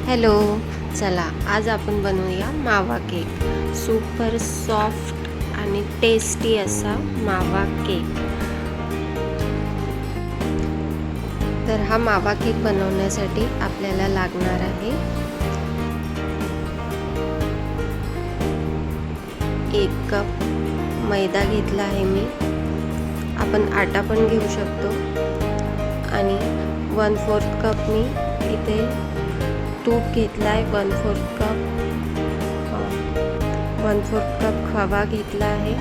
Hello, चला आज आपण बनवूया मावा केक. सुपर सॉफ्ट आणि टेस्टी असा मावा केक. तर हा मावा केक बनवण्यासाठी आपल्याला लागणार आहे 1 कप मैदा घेतला आहे मी. आपण आटा पण घेऊ शकतो. आणि 1/4 कप मी इथे तूप घेतला आहे. 1/4 कप खवा घेतला आहे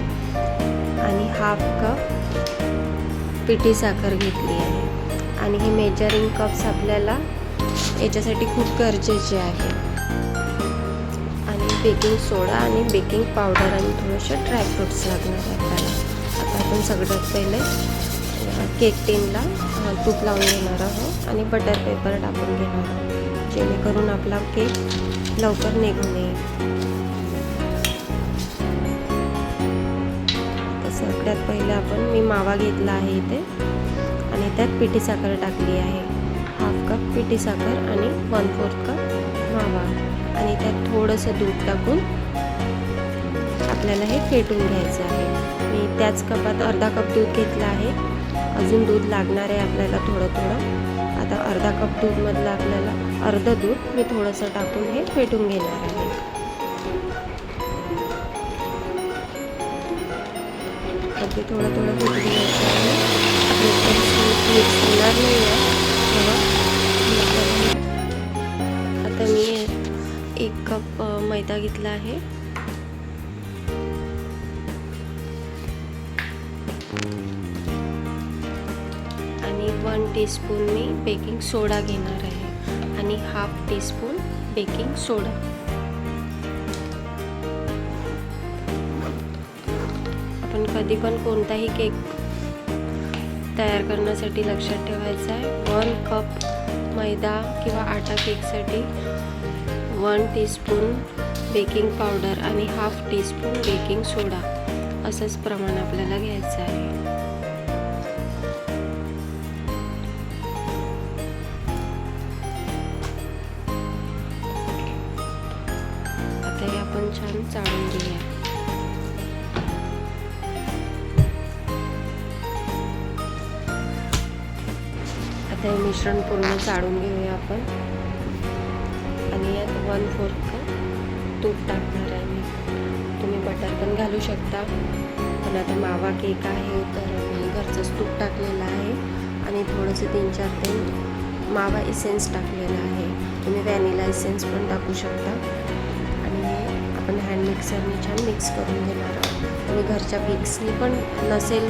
आणि 1/2 कप पिठी साखर घेतली आहे. आणि हे मेजरिंग कप्स आपल्याला याच्यासाठी खूप गरजेचे आहे. आणि बेकिंग सोडा आणि बेकिंग पावडर आणि थोडेसे ड्रायफ्रुट्स लागणार आहे आपल्याला. आता आपण सगळ्यात पहिले केक टिनला तूप लावून घेणार आहोत आणि बटर पेपर टाकून घेणार आहोत, जेणेकरून आपला केक लवकर निघून येईल. तर सगळ्यात पहिले मी मावा घेतला आहे इथे आणि त्यात पिठी साखर टाकली आहे. 1/2 कप पिठी साखर आणि 1/4 कप मावा आणि त्यात थोडंसं दूध टाकून आपल्याला हे फेटून घ्यायचं आहे. मी त्याच कपात अर्धा कप दूध घेतलं आहे. अजून दूध लागणार आहे आपल्याला थोडं. आता अर्धा कप दूधमधलं आपल्याला अर्ध दूध मी थोडंसं टाकून हे फेटून घेणार आहे. अगदी थोडं फेटून घ्यायचं आहे. मिक्स होणार नाही आहे. आता मी 1 कप मैदा घेतला आहे. आणि 1 टीस्पून मी बेकिंग सोडा घेणार आहे आणि 1/2 टीस्पून बेकिंग सोडा. आपण कधी पण कोणताही केक तयार करण्यासाठी लक्षात ठेवायचं आहे 1 कप मैदा किंवा आटा केकसाठी 1 टीस्पून बेकिंग पावडर आणि 1/2 टीस्पून बेकिंग सोडा असंच प्रमाण आपल्याला घ्यायचं आहे. आता हे आपण छान चाळून घेऊया. आता हे मिश्रण पूर्ण चाळून घेऊया आपण. आणि यात 1/4 कप तूप टाकणार आहे मी. तुम्ही बटर पण घालू शकता, पण आता मावा केक आहे तर मी घरचंच तूप टाकलेलं आहे. आणि थोडंसं 3-4 थेंब मावा इसेन्स टाकलेला आहे. तुम्ही व्हॅनिला इसेन्स पण टाकू शकता. आणि हे आपण हँड मिक्सरने छान मिक्स करून घेणार आहोत. तुम्ही घरच्या मिक्सनी पण नसेल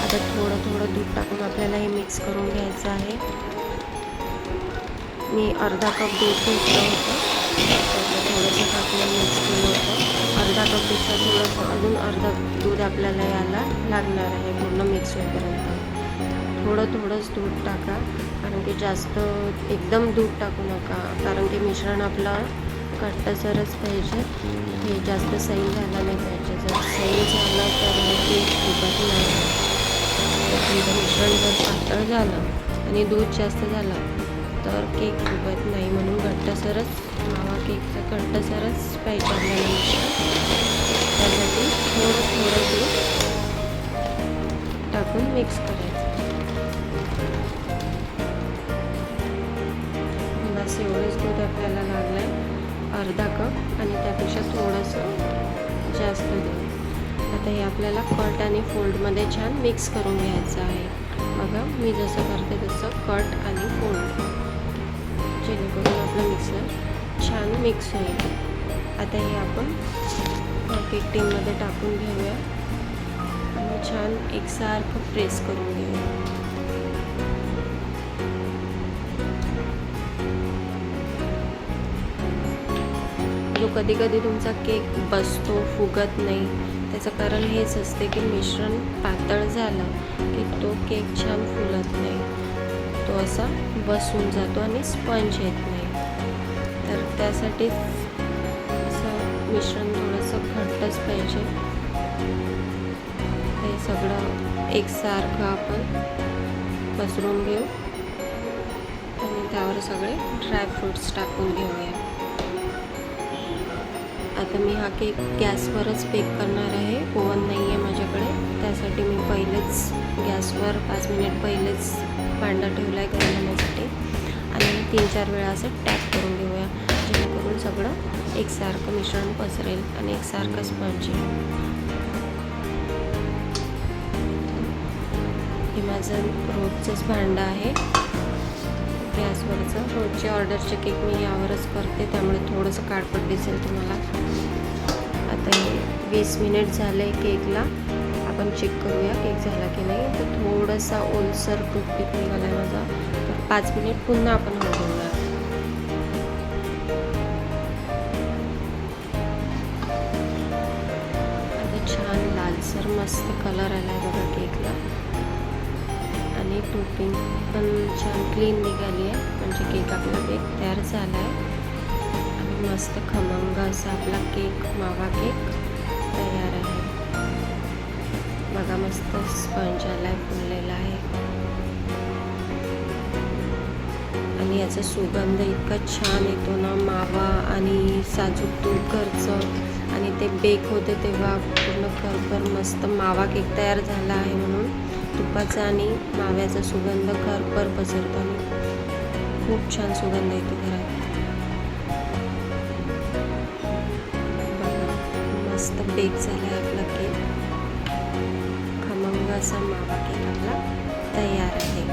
आता थोडं दूध टाकून आपल्याला हे मिक्स करून घ्यायचं आहे. मी अर्धा कप दूध घेतलं होतं, थोडंसं टाकून मिक्स केलं होतं. अर्धा कपपेक्षा थोडंसं अजून अर्धा दूध आपल्याला याला लागणार आहे पूर्ण मिक्स होईपर्यंत. थोडंच दूध टाका, कारण की जास्त एकदम दूध टाकू नका, कारण की मिश्रण आपलं घट्टसरच पाहिजे. हे जास्त सैल झाला नाही पाहिजे. जर सैल झाला तर ते फुगत नाही. तुमचं मिश्रण जर पातळ झालं आणि दूध जास्त झालं तर केक फुगत नाही. म्हणून घट्टसरच मावा केकचं घट्टसरच पाहिजे आपल्याला मिश्रण. त्यासाठी थोडं दूध टाकून मिक्स करायचं. बस एवढंच दूध आपल्याला लागलं आहे, अर्धा कप, आणि त्यापेक्षा थोडंसं जास्त दूध. आता हे आपल्याला कट आणि फोल्डमध्ये छान मिक्स करून घ्यायचं आहे. बघा मी जसं करते तसं कट आणि फोल्ड, जेणेकरून आपलं मिक्सर छान मिक्स होईल. आता हे आपण केक टिनमध्ये टाकून घेऊया आणि छान एकसारखं प्रेस करून घेऊया. जो कधी तुमचा केक बसतो, फुगत नाही, त्याचं कारण हेच असते की मिश्रण पातळ झालं की तो केक छान फुलत नाही. तो असा बसून जातो आणि स्पंज येत नाही. तर त्यासाठीच असं मिश्रण थोडंसं घट्टच पाहिजे. हे सगळं एकसारखं आपण पसरून घेऊ आणि त्यावर सगळे ड्रायफ्रूट्स टाकून घेऊया. आता मी हा केक गॅसवरच बेक करणार आहे. ओव्हन नाही आहे माझ्याकडे, त्यासाठी मी पहिलेच गॅसवर 5 मिनिट पहिलेच भांडा ठेवला आहे गरम होण्यासाठी आणि 3-4 वेळा असं टॅप करून घेऊया, जेणेकरून सगळं एकसारखं मिश्रण पसरेल आणि एकसारखं स्पंज येईल. हे माझं रोजचंच भांडं आहे गॅसवरचं. रोजचे ऑर्डरचे केक मी यावरच करते, त्यामुळे थोडंसं काळपट दिसेल तुम्हाला. आता हे 20 मिनिट झाले केकला. आपण चेक करूया केक झाला की नाही. तर थोडासा ओलसर टूथपिक निघाला आहे माझा, तर 5 मिनिट पुन्हा आपण हलवूया. आता छान लालसर मस्त कलर आला आहे बघा केकला आणि टोपिंग पण छान क्लीन निघाली आहे, म्हणजे केक आपला बेक तयार झाला आहे आणि मस्त खमंग असा आपला केक, मावा केक तयार आहे बघा. मस्त स्पंज आला आहे, फुललेला आहे आणि याचा सुगंध इतका छान येतो ना. मावा आणि साजूक तूप घरचं आणि ते बेक होते तेव्हा पूर्ण खरखर मस्त मावा केक तयार झाला आहे, म्हणून तुपाचा आणि माव्याचा सुगंध खरखर पसरतो आणि खूप छान सुगंध येतो घरात बघा. मस्त बेक झाला आहे आपला केक. खमंग असा मावा केक आपला तयार आहे.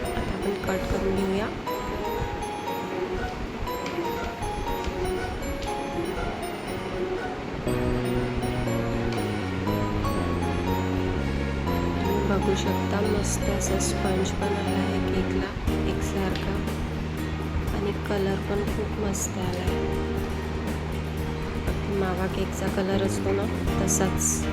आता आपण कट करून घेऊया. बघू शकता मस्त असं स्पंज पण आला आहे केकला एकसारखा आणि कलर पण खूप मस्त आला आहे. मावा केकचा कलर असतो ना तसाच.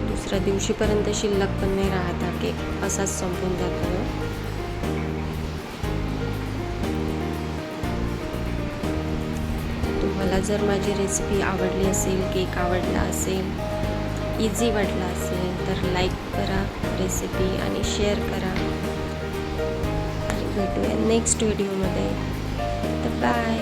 दुसऱ्या दिवशीपर्यंत शिल्लक पण नाही राहत हा केक, असाच संपून जातो ना. तुम्हाला जर माझी रेसिपी आवडली असेल, केक आवडला असेल, इझी वाटला असेल तर लाईक करा रेसिपी आणि शेअर करा आणि भेटूया नेक्स्ट व्हिडिओमध्ये. तर बाय.